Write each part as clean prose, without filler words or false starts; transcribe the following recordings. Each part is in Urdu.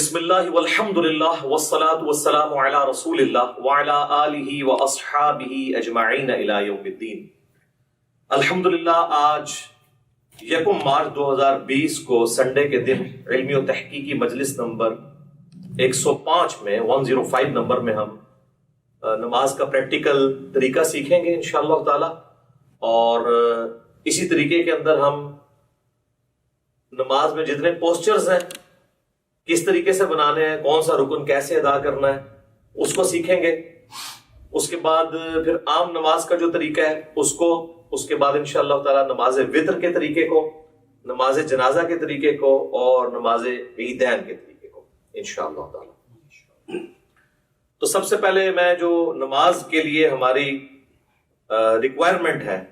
بسم اللہ والحمد للہ والصلاة والسلام علی رسول اللہ وعلی آلہ واصحابہ اجمعین الی یوم الدین۔ الحمدللہ آج 1 مارچ 2020 کو سنڈے کے دن علمی و تحقیقی مجلس نمبر 105 میں 105 نمبر میں ہم نماز کا پریکٹیکل طریقہ سیکھیں گے انشاءاللہ تعالی، اور اسی طریقے کے اندر ہم نماز میں جتنے پوسچرز ہیں کس طریقے سے بنانے ہیں، کون سا رکن کیسے ادا کرنا ہے اس کو سیکھیں گے۔ اس کے بعد پھر عام نماز کا جو طریقہ ہے اس کے بعد انشاءاللہ تعالی نماز وطر کے طریقے کو، نماز جنازہ کے طریقے کو اور نماز عیدین کے طریقے کو انشاءاللہ تعالی۔ تو سب سے پہلے میں جو نماز کے لیے ہماری ریکوائرمنٹ ہے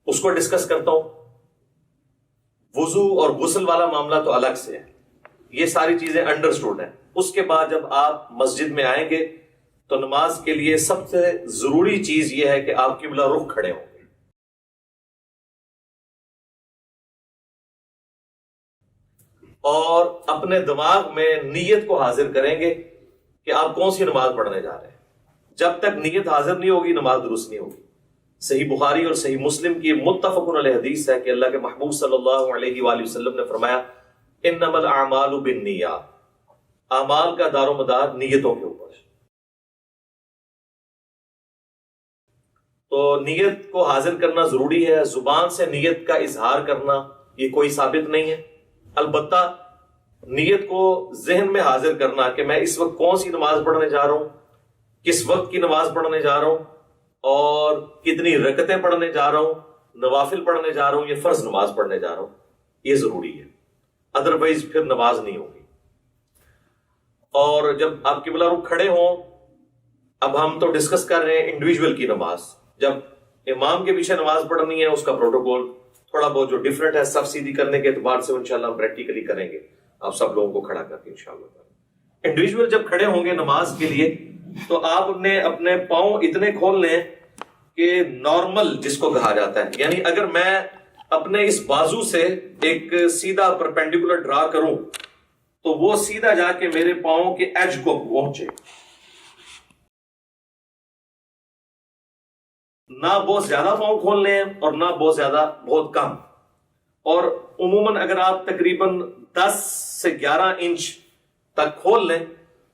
اس کو ڈسکس کرتا ہوں۔ وضو اور غسل والا معاملہ تو الگ سے ہے، یہ ساری چیزیں انڈرسٹوڈ ہیں۔ اس کے بعد جب آپ مسجد میں آئیں گے تو نماز کے لیے سب سے ضروری چیز یہ ہے کہ آپ قبلہ رخ کھڑے ہوں گے، اور اپنے دماغ میں نیت کو حاضر کریں گے کہ آپ کون سی نماز پڑھنے جا رہے ہیں۔ جب تک نیت حاضر نہیں ہوگی نماز درست نہیں ہوگی۔ صحیح بخاری اور صحیح مسلم کی متفق علیہ حدیث ہے کہ اللہ کے محبوب صلی اللہ علیہ وآلہ وسلم نے فرمایا انما الاعمال بالنیات، اعمال کا دار و مدار نیتوں کے اوپر۔ تو نیت کو حاضر کرنا ضروری ہے، زبان سے نیت کا اظہار کرنا یہ کوئی ثابت نہیں ہے، البتہ نیت کو ذہن میں حاضر کرنا کہ میں اس وقت کون سی نماز پڑھنے جا رہا ہوں، کس وقت کی نماز پڑھنے جا رہا ہوں، اور کتنی رکعتیں پڑھنے جا رہا ہوں، نوافل پڑھنے جا رہا ہوں یا فرض نماز پڑھنے جا رہا ہوں، یہ ضروری ہے، ادروائز پھر نماز نہیں ہوگی۔ اور جب آپ قبلہ رخ کھڑے ہوں، اب ہم تو ڈسکس کر رہے ہیں انڈیویجول کی نماز، جب امام کے پیچھے نماز پڑھنی ہے اس کا پروٹوکول تھوڑا بہت جو ڈفرینٹ ہے صف سیدھی کرنے کے اعتبار سے انشاءاللہ ہم پریکٹیکلی کریں گے، آپ سب لوگوں کو کھڑا کر کے انشاءاللہ۔ انڈیویجول جب کھڑے ہوں گے نماز کے لیے تو آپ نے اپنے پاؤں اتنے کھول لیں کہ نارمل جس کو کہا جاتا ہے، یعنی اگر میں اپنے اس بازو سے ایک سیدھا پرپینڈیکولر ڈرا کروں تو وہ سیدھا جا کے میرے پاؤں کے ایج کو پہنچے، نہ بہت زیادہ پاؤں کھول لیں اور نہ بہت کم۔ اور عموماً اگر آپ تقریباً 10 سے 11 انچ تک کھول لیں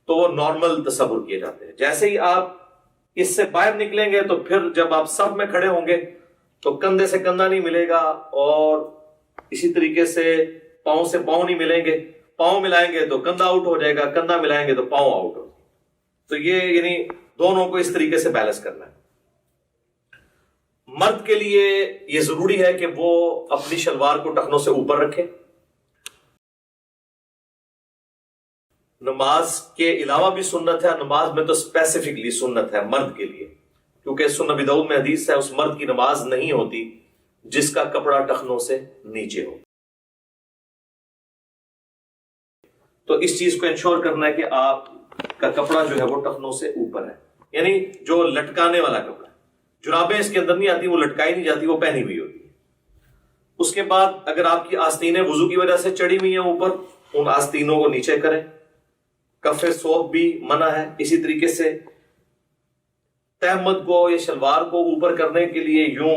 تو وہ نارمل تصور کیے جاتے ہیں۔ جیسے ہی آپ اس سے باہر نکلیں گے تو پھر جب آپ صف میں کھڑے ہوں گے تو کندھے سے کندھا نہیں ملے گا، اور اسی طریقے سے پاؤں سے پاؤں نہیں ملیں گے، پاؤں ملائیں گے تو کندھا آؤٹ ہو جائے گا، کندھا ملائیں گے تو پاؤں آؤٹ ہو جائے گا۔ تو یہ یعنی دونوں کو اس طریقے سے بیلنس کرنا ہے۔ مرد کے لیے یہ ضروری ہے کہ وہ اپنی شلوار کو ٹخنوں سے اوپر رکھے۔ نماز کے علاوہ بھی سنت ہے، نماز میں تو اسپیسیفکلی سنت ہے مرد کے لیے، کیونکہ سنن ابی داؤد میں حدیث ہے اس مرد کی نماز نہیں ہوتی جس کا کپڑا ٹخنوں سے نیچے ہو۔ تو اس چیز کو انشور کرنا ہے کہ آپ کا کپڑا جو ہے وہ ٹخنوں سے اوپر ہے، یعنی جو لٹکانے والا کپڑا ہے۔ جرابیں اس کے اندر نہیں آتی، وہ لٹکائی نہیں جاتی، وہ پہنی ہوئی ہوتی ہے۔ اس کے بعد اگر آپ کی آستینیں وضو کی وجہ سے چڑھی ہوئی ہیں اوپر، ان آستینوں کو نیچے کریں۔ کف ثوب بھی منع ہے، اسی طریقے سے تہمت کو یا شلوار کو اوپر کرنے کے لیے یوں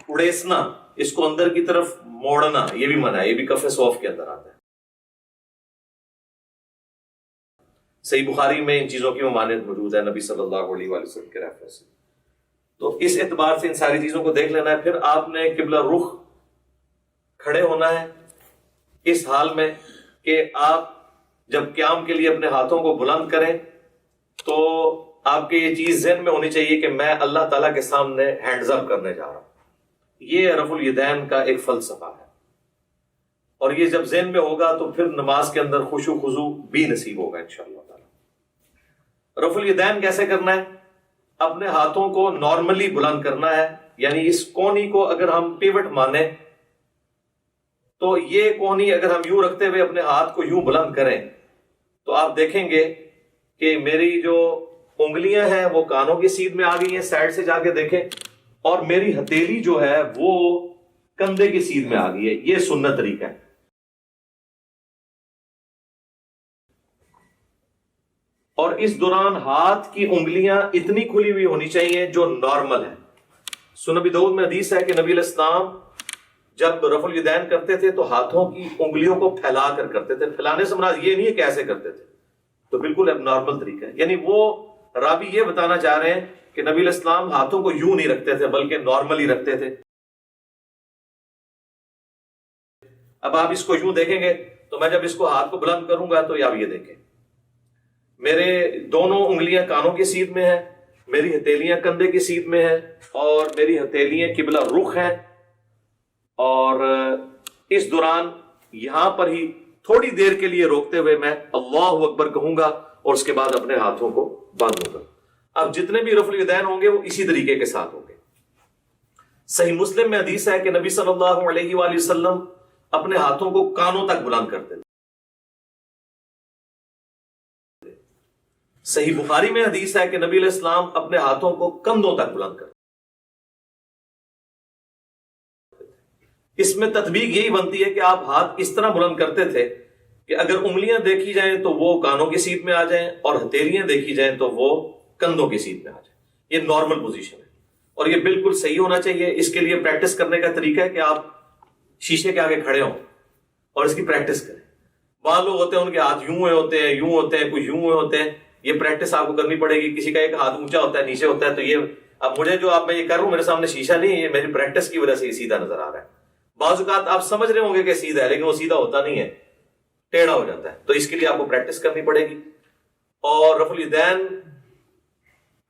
اڑیسنا، اس کو اندر کی طرف موڑنا، یہ بھی منع ہے، یہ بھی کف ثوب کے اندر آتا ہے۔ صحیح بخاری میں ان چیزوں کی ممانعت موجود ہے نبی صلی اللہ علیہ وآلہ وسلم کے ریفرنس سے۔ تو اس اعتبار سے ان ساری چیزوں کو دیکھ لینا ہے۔ پھر آپ نے قبلہ رخ کھڑے ہونا ہے اس حال میں کہ آپ جب قیام کے لیے اپنے ہاتھوں کو بلند کریں تو آپ کے یہ چیز ذہن میں ہونی چاہیے کہ میں اللہ تعالیٰ کے سامنے ہینڈز اپ کرنے جا رہا ہوں۔ یہ رفع الیدین کا ایک فلسفہ ہے، اور یہ جب ذہن میں ہوگا تو پھر نماز کے اندر خشوع و خضوع بھی نصیب ہوگا انشاءاللہ تعالیٰ۔ رفع الیدین کیسے کرنا ہے؟ اپنے ہاتھوں کو نارملی بلند کرنا ہے، یعنی اس کونی کو اگر ہم پیوٹ مانیں تو یہ کونی اگر ہم یوں رکھتے ہوئے اپنے ہاتھ کو یوں بلند کریں تو آپ دیکھیں گے کہ میری جو انگلیاں ہیں وہ کانوں کی سیدھ میں آ گئی ہیں، سائڈ سے جا کے دیکھیں، اور میری ہتھیلی جو ہے وہ کندھے کی سیدھ میں آ گئی ہے۔ یہ سنت طریقہ ہے۔ اور اس دوران ہاتھ کی انگلیاں اتنی کھلی ہوئی ہونی چاہیے جو نارمل ہے. سنن ابی داؤد میں حدیث ہے کہ نبی علیہ السلام جب رفع الیدین کرتے تھے تو ہاتھوں کی انگلیوں کو پھیلا کر کرتے تھے. پھیلانے سے مراد یہ نہیں ہے کہ ایسے کرتے تھے, تو بالکل اب نارمل طریقہ ہے. یعنی وہ راوی یہ بتانا چاہ رہے ہیں کہ نبی علیہ السلام ہاتھوں کو یوں نہیں رکھتے تھے بلکہ نارمل ہی رکھتے تھے. اب آپ اس کو یوں دیکھیں گے تو میں جب اس کو ہاتھ کو بلند کروں گا تو آپ یہ دیکھیں, میرے دونوں انگلیاں کانوں کی سیدھ میں ہیں, میری ہتھیلیاں کندھے کی سیدھ میں ہیں, اور میری ہتھیلیاں قبلہ رخ ہیں. اور اس دوران یہاں پر ہی تھوڑی دیر کے لیے روکتے ہوئے میں اللہ اکبر کہوں گا اور اس کے بعد اپنے ہاتھوں کو باندھوں گا. اب جتنے بھی رفع الیدین ہوں گے وہ اسی طریقے کے ساتھ ہوں گے. صحیح مسلم میں حدیث ہے کہ نبی صلی اللہ علیہ وآلہ وسلم اپنے ہاتھوں کو کانوں تک بلند کرتے تھے. صحیح بخاری میں حدیث ہے کہ نبی علیہ السلام اپنے ہاتھوں کو کندھوں تک بلند کرتے. اس میں تطبیق یہی بنتی ہے کہ آپ ہاتھ اس طرح بلند کرتے تھے کہ اگر انگلیاں دیکھی جائیں تو وہ کانوں کی سیدھ میں آ جائیں اور ہتھیلیاں دیکھی جائیں تو وہ کندھوں کی سیدھ میں آ جائیں. یہ نارمل پوزیشن ہے اور یہ بالکل صحیح ہونا چاہیے. اس کے لیے پریکٹس کرنے کا طریقہ ہے کہ آپ شیشے کے آگے کھڑے ہوں اور اس کی پریکٹس کریں. بعض لوگ ہوتے ہیں ان کے ہاتھ یوں ہوتے ہیں, یوں ہوتے ہیں, کچھ یوں ہوتے ہیں. یہ پریکٹس آپ کو کرنی پڑے گی. کسی کا ایک ہاتھ اونچا ہوتا ہے, نیچے ہوتا ہے, تو یہ اب مجھے جو میں یہ کر رہا ہوں میرے سامنے شیشہ نہیں ہے, یہ میری پریکٹس کی وجہ سے یہ سیدھا نظر آ رہا ہے. بعض اوقات آپ سمجھ رہے ہوں گے کہ سیدھا ہے لیکن وہ سیدھا ہوتا نہیں ہے, ٹیڑھا ہو جاتا ہے. تو اس کے لیے آپ کو پریکٹس کرنی پڑے گی. اور رفع الیدین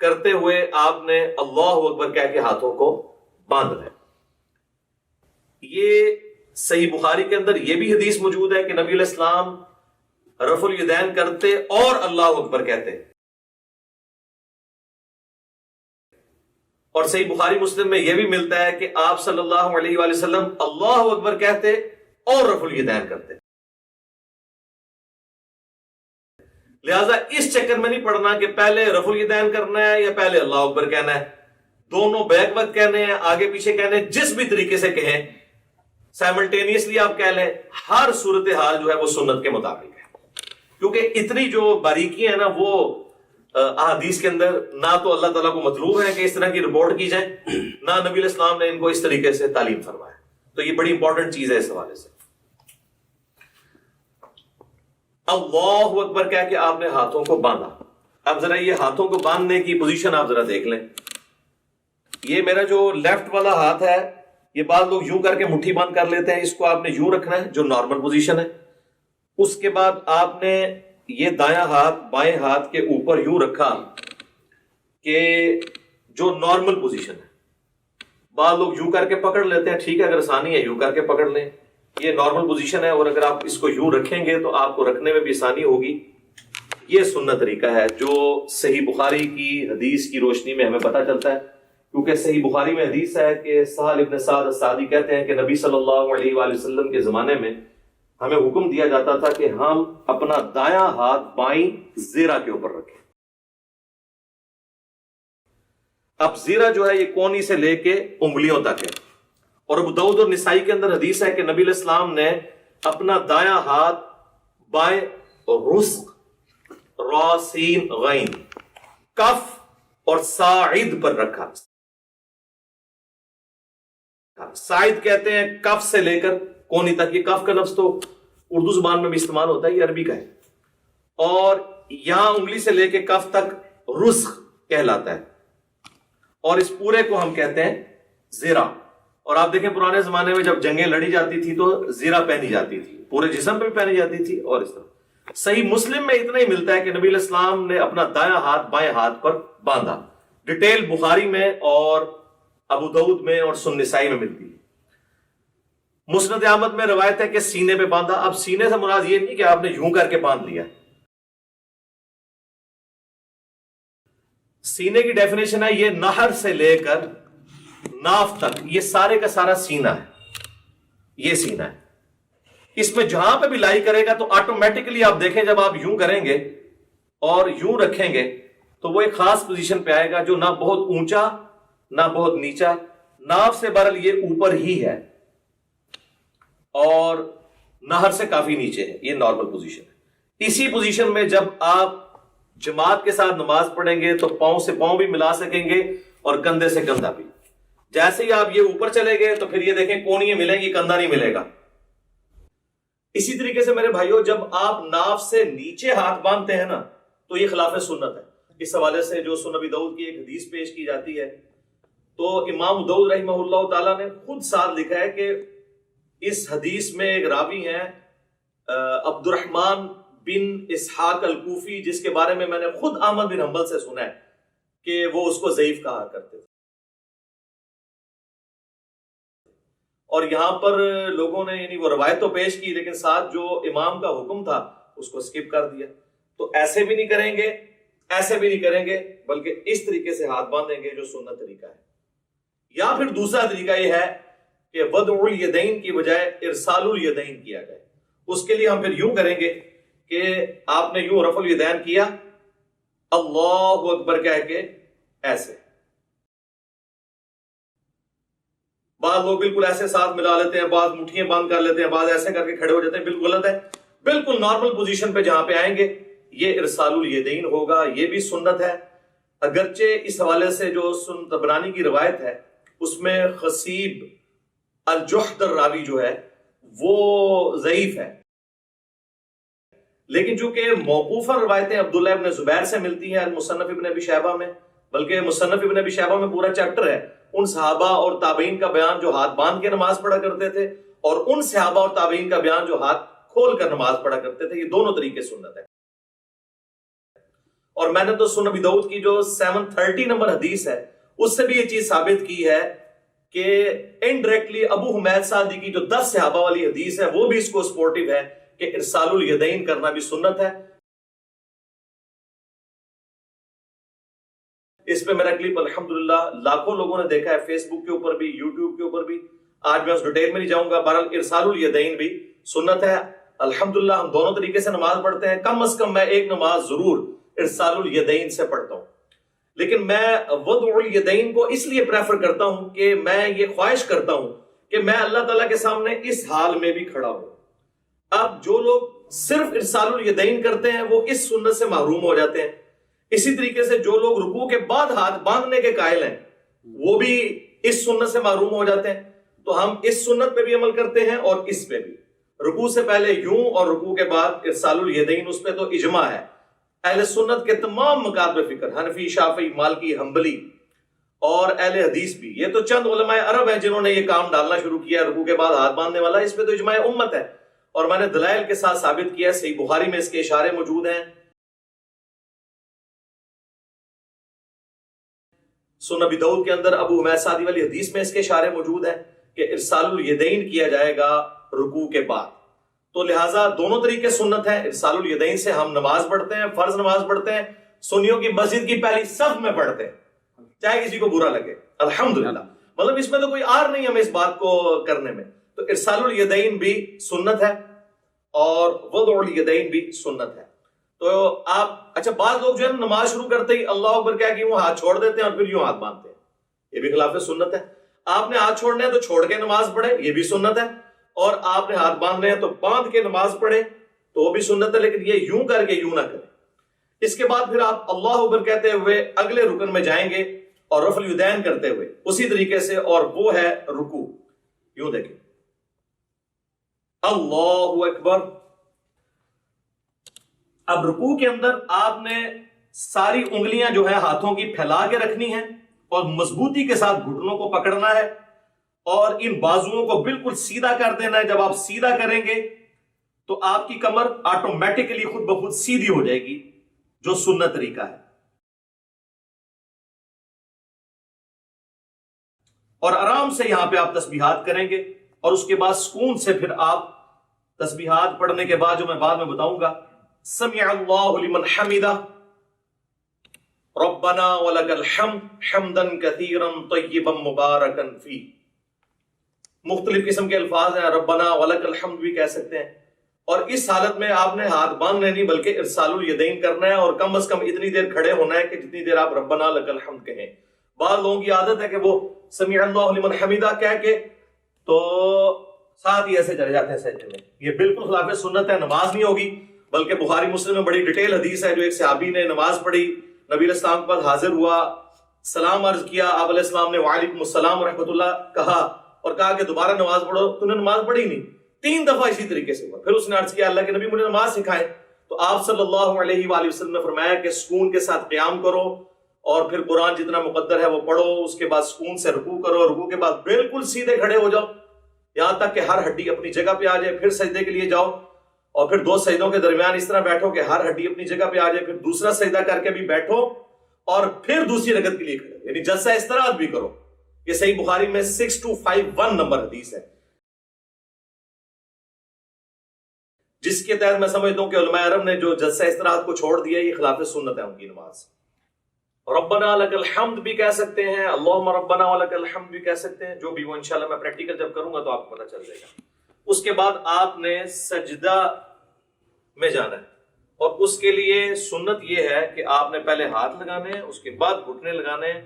کرتے ہوئے آپ نے اللہ اکبر کہہ کے ہاتھوں کو باندھنا ہے. یہ صحیح بخاری کے اندر یہ بھی حدیث موجود ہے کہ نبی علیہ السلام رفع الیدین کرتے اور اللہ اکبر کہتے. اور صحیح بخاری مسلم میں یہ بھی ملتا ہے کہ آپ صلی اللہ علیہ وآلہ وسلم اللہ اکبر کہتے اور رفع الیدین کرتے. لہذا اس چکر میں نہیں پڑنا کہ پہلے رفع الیدین کرنا ہے یا پہلے اللہ اکبر کہنا ہے. دونوں بیک وقت کہنے ہیں, آگے پیچھے کہنے ہیں, جس بھی طریقے سے کہیں سائملٹینیسلی آپ کہہ لیں. ہر صورتحال جو ہے وہ سنت کے مطابق ہے, کیونکہ اتنی جو باریکیاں ہیں نا وہ احادیث کے اندر نہ تو اللہ تعالیٰ کو مطلوب ہے کہ اس طرح کی رپورٹ کی جائے, نہ نبی علیہ السلام نے ان کو اس طریقے سے تعلیم فرمایا. تو یہ بڑی امپورٹنٹ چیز ہے اس حوالے سے. اللہ اکبر کہہ کے آپ نے ہاتھوں کو باندھا. اب ذرا یہ ہاتھوں کو باندھنے کی پوزیشن آپ ذرا دیکھ لیں. یہ میرا جو لیفٹ والا ہاتھ ہے یہ بعض لوگ یوں کر کے مٹھی بند کر لیتے ہیں, اس کو آپ نے یوں رکھنا ہے جو نارمل پوزیشن ہے. اس کے بعد آپ نے یہ دایاں ہاتھ بائیں ہاتھ کے اوپر یوں رکھا کہ جو نارمل پوزیشن ہے. بعض لوگ یوں کر کے پکڑ لیتے ہیں, ٹھیک ہے, اگر آسانی ہے یوں کر کے پکڑ لیں, یہ نارمل پوزیشن ہے. اور اگر آپ اس کو یوں رکھیں گے تو آپ کو رکھنے میں بھی آسانی ہوگی. یہ سنت طریقہ ہے جو صحیح بخاری کی حدیث کی روشنی میں ہمیں پتہ چلتا ہے, کیونکہ صحیح بخاری میں حدیث ہے کہ سہل ابن سعد الساعدی کہتے ہیں کہ نبی صلی اللہ علیہ وآلہ وسلم کے زمانے میں ہمیں حکم دیا جاتا تھا کہ ہم اپنا دایاں ہاتھ بائیں زیرہ کے اوپر رکھیں. اب زیرہ جو ہے یہ کونی سے لے کے انگلیوں تک ہے. اور ابو داؤد اور نسائی کے اندر حدیث ہے کہ نبی علیہ السلام نے اپنا دایاں ہاتھ بائیں رسق را سین غین کف اور ساعد پر رکھا. ساعد کہتے ہیں کف سے لے کر کونی تک. یہ کف کا لفظ تو اردو زبان میں بھی استعمال ہوتا ہے, یہ عربی کا ہے. اور یہاں انگلی سے لے کے کف تک رسخ کہلاتا ہے, اور اس پورے کو ہم کہتے ہیں زیرہ. اور آپ دیکھیں پرانے زمانے میں جب جنگیں لڑی جاتی تھی تو زیرہ پہنی جاتی تھی, پورے جسم پہ بھی پہنی جاتی تھی. اور اس طرح صحیح مسلم میں اتنا ہی ملتا ہے کہ نبی علیہ السلام نے اپنا دایاں ہاتھ بائیں ہاتھ پر باندھا. ڈیٹیل بخاری میں اور ابو داؤد میں اور سنن نسائی میں ملتی ہے. مسند احمد میں روایت ہے کہ سینے پہ باندھا. اب سینے سے مراد یہ نہیں کہ آپ نے یوں کر کے باندھ لیا. سینے کی ڈیفینیشن ہے یہ نہر سے لے کر ناف تک, یہ سارے کا سارا سینہ ہے. یہ سینہ ہے. اس میں جہاں پہ بھی لائی کرے گا تو آٹومیٹکلی آپ دیکھیں جب آپ یوں کریں گے اور یوں رکھیں گے تو وہ ایک خاص پوزیشن پہ آئے گا جو نہ بہت اونچا نہ بہت نیچا. ناف سے بہرحال یہ اوپر ہی ہے اور نہر سے کافی نیچے ہے. یہ نارمل پوزیشن ہے. اسی پوزیشن میں جب آپ جماعت کے ساتھ نماز پڑھیں گے تو پاؤں سے پاؤں بھی ملا سکیں گے اور کندھے سے کندھا بھی. جیسے ہی آپ یہ اوپر چلے گئے تو پھر یہ دیکھیں کونیاں ملیں گی، کندھا نہیں ملے گا. اسی طریقے سے میرے بھائیوں جب آپ ناف سے نیچے ہاتھ باندھتے ہیں نا تو یہ خلاف سنت ہے. اس حوالے سے جو سنن ابی داؤد کی ایک حدیث پیش کی جاتی ہے تو امام داؤد رحمہ اللہ تعالیٰ نے خود ساتھ لکھا ہے کہ اس حدیث میں ایک راوی ہیں عبد الرحمن بن اسحاق الکوفی، جس کے بارے میں نے خود احمد بن حنبل سے سنا ہے کہ وہ اس کو ضعیف کہا کرتے تھے. اور یہاں پر لوگوں نے یعنی وہ روایت تو پیش کی لیکن ساتھ جو امام کا حکم تھا اس کو سکپ کر دیا. تو ایسے بھی نہیں کریں گے، ایسے بھی نہیں کریں گے، بلکہ اس طریقے سے ہاتھ باندھیں گے جو سنت طریقہ ہے. یا پھر دوسرا طریقہ یہ ہے کہ وضع الیدین کی بجائے ارسال الیدین کیا جائے. اس کے لیے ہم پھر یوں کریں گے کہ آپ نے یوں رفع الیدین کیا، اللہ اکبر کہہ کے ایسے. بعض لوگ بالکل ایسے ساتھ ملا لیتے ہیں، بعض مٹھیاں بند کر لیتے ہیں، بعض ایسے کر کے کھڑے ہو جاتے ہیں. بالکل غلط ہے. بالکل نارمل پوزیشن پہ جہاں پہ آئیں گے یہ ارسال الیدین ہوگا. یہ بھی سنت ہے، اگرچہ اس حوالے سے جو سنن طبرانی کی روایت ہے اس میں خصیب الجحد الراوی جو ہے وہ ضعیف ہے. لیکن چونکہ موقوفہ روایتیں عبداللہ ابن زبیر سے ملتی ہیں مصنف ابن ابی شیبہ میں، بلکہ مصنف ابن ابی شیبہ میں پورا چیپٹر ہے ان صحابہ اور تابعین کا بیان جو ہاتھ باندھ کے نماز پڑھا کرتے تھے اور ان صحابہ اور تابعین کا بیان جو ہاتھ کھول کر نماز پڑھا کرتے تھے. یہ دونوں طریقے سنت ہے. اور میں نے تو سنن ابی داؤد کی جو 730 نمبر حدیث ہے اس سے بھی یہ چیز ثابت کی ہے کہ انڈائریکٹلی ابو حمید سعدی کی جو 10 صحابہ والی حدیث ہے وہ بھی اس کو سپورٹیو ہے کہ ارسال الیدین کرنا بھی سنت ہے. اس پہ میرا کلپ الحمدللہ لاکھوں لوگوں نے دیکھا ہے، فیس بک کے اوپر بھی، یوٹیوب کے اوپر بھی. آج میں اس ڈیٹیل میں نہیں جاؤں گا. بہرحال ارسال الیدین بھی سنت ہے. الحمدللہ ہم دونوں طریقے سے نماز پڑھتے ہیں. کم از کم میں ایک نماز ضرور ارسال الیدین سے پڑھتا ہوں. لیکن میں وضع الیدین کو اس لیے پریفر کرتا ہوں کہ میں یہ خواہش کرتا ہوں کہ میں اللہ تعالیٰ کے سامنے اس حال میں بھی کھڑا ہوں. اب جو لوگ صرف ارسال الیدین کرتے ہیں وہ اس سنت سے محروم ہو جاتے ہیں. اسی طریقے سے جو لوگ رکوع کے بعد ہاتھ باندھنے کے قائل ہیں وہ بھی اس سنت سے محروم ہو جاتے ہیں. تو ہم اس سنت پہ بھی عمل کرتے ہیں اور اس پہ بھی. رکوع سے پہلے یوں اور رکوع کے بعد ارسال الیدین، اس پہ تو اجماع ہے اہل سنت کے تمام مکاتب فکر، حنفی، شافعی، مالکی، حنبلی اور اہل حدیث بھی. یہ تو چند علماء عرب ہیں جنہوں نے یہ کام ڈالنا شروع کیا رکوع کے بعد ہاتھ باندھنے والا. اس پہ تو اجماع امت ہے اور میں نے دلائل کے ساتھ ثابت کیا. صحیح بخاری میں اس کے اشارے موجود ہیں، سنن ابی داؤد کے اندر ابو حمید سعدی والی حدیث میں اس کے اشارے موجود ہیں کہ ارسال الیدین کیا جائے گا رکوع کے بعد. تو لہٰذا دونوں طریقے سنت ہیں. ارسال الیدین سے ہم نماز پڑھتے ہیں، فرض نماز پڑھتے ہیں، سنیوں کی مسجد کی پہلی صف میں پڑھتے ہیں چاہے کسی کو برا لگے. الحمدللہ مطلب اس میں تو کوئی آر نہیں ہمیں اس بات کو کرنے میں. تو ارسال الیدین بھی سنت ہے اور وضع الیدین بھی سنت ہے. تو آپ اچھا بعض لوگ جو ہے نماز شروع کرتے ہی اللہ اکبر کہہ کے وہ ہاتھ چھوڑ دیتے ہیں اور پھر یوں ہاتھ باندھتے ہیں. یہ بھی خلاف سنت ہے. آپ نے ہاتھ چھوڑنے ہیں تو چھوڑ کے نماز پڑھے، یہ بھی سنت ہے. اور آپ نے ہاتھ باندھنے ہیں تو باندھ کے نماز پڑھے تو وہ بھی سنت ہے. لیکن یہ یوں کر کے یوں نہ کریں. اس کے بعد پھر آپ اللہ اکبر کہتے ہوئے اگلے رکن میں جائیں گے اور رفع الیدین کرتے ہوئے اسی طریقے سے، اور وہ ہے رکوع. یوں دیکھیں اللہ اکبر. اب رکوع کے اندر آپ نے ساری انگلیاں جو ہیں ہاتھوں کی پھیلا کے رکھنی ہیں اور مضبوطی کے ساتھ گھٹنوں کو پکڑنا ہے اور ان بازوؤں کو بالکل سیدھا کر دینا ہے. جب آپ سیدھا کریں گے تو آپ کی کمر آٹومیٹکلی خود بخود سیدھی ہو جائے گی، جو سنت طریقہ ہے. اور آرام سے یہاں پہ آپ تسبیحات کریں گے اور اس کے بعد سکون سے پھر آپ تسبیحات پڑھنے کے بعد جو میں بعد میں بتاؤں گا، سمع اللہ لمن حمدہ ربنا ولک الحمد حمدا کثیرا طیبا مبارکا فیہ. مختلف قسم کے الفاظ ہیں، ربنا ولک الحمد بھی کہہ سکتے ہیں. اور اس حالت میں آپ نے ہاتھ باندھنے نہیں بلکہ ارسال الیدین کرنا ہے اور کم از کم اتنی دیر کھڑے ہونا ہے کہ جتنی دیر آپ ربنا لک الحمد کہیں. بعض لوگوں کی عادت ہے کہ وہ سمع اللہ لمن حمدہ کہہ کے تو ساتھ ہی ایسے چلے جاتے ہیں سجدے میں. یہ بالکل خلاف سنت ہے، نماز نہیں ہوگی. بلکہ بخاری مسلم میں بڑی ڈیٹیل حدیث ہے جو ایک صحابی نے نماز پڑھی، نبی علیہ السلام کے پاس حاضر ہوا، سلام عرض کیا، آپ علیہ السلام نے وعلیکم السلام ورحمۃ اللہ کہا اور کہا کہ دوبارہ نماز پڑھو، تو نے نماز پڑھی نہیں، 3 دفعہ اسی طریقے سے ہوا۔ پھر اس نے عرض کیا اللہ کے نبی مجھے نماز سکھائے، تو آپ صلی اللہ علیہ وآلہ وسلم نے فرمایا کہ سکون کے ساتھ قیام کرو اور پھر قرآن جتنا مقدر ہے وہ پڑھو، اس کے بعد سکون سے رکوع کرو، رکوع کے بعد بالکل سیدھے کھڑے ہو جاؤ یہاں تک کہ ہر ہڈی اپنی جگہ پہ آ جائے، پھر سجدے کے لیے جاؤ اور پھر 2 سجدوں کے درمیان اس طرح بیٹھو کہ ہر ہڈی اپنی جگہ پہ آ جائے، پھر دوسرا سجدہ کر کے بھی بیٹھو اور پھر دوسری رکعت کے لیے کھڑے، یعنی جلسہ استراحت بھی کرو۔ یہ صحیح بخاری میں 6251 نمبر حدیث ہے، جس کے تحت میں سمجھتا ہوں کہ علماء عرب نے جو جلسہ استراحت کو چھوڑ دیا یہ خلاف سنت ہے ان کی نماز۔ ربنا لک الحمد بھی کہہ سکتے ہیں، اللہم ربنا ولک الحمد بھی کہہ سکتے ہیں، جو بھی وہ انشاءاللہ میں پریکٹیکل جب کروں گا تو آپ کو پتہ چل جائے گا۔ اس کے بعد آپ نے سجدہ میں جانا ہے اور اس کے لیے سنت یہ ہے کہ آپ نے پہلے ہاتھ لگانے ہیں، اس کے بعد گھٹنے لگانے ہیں،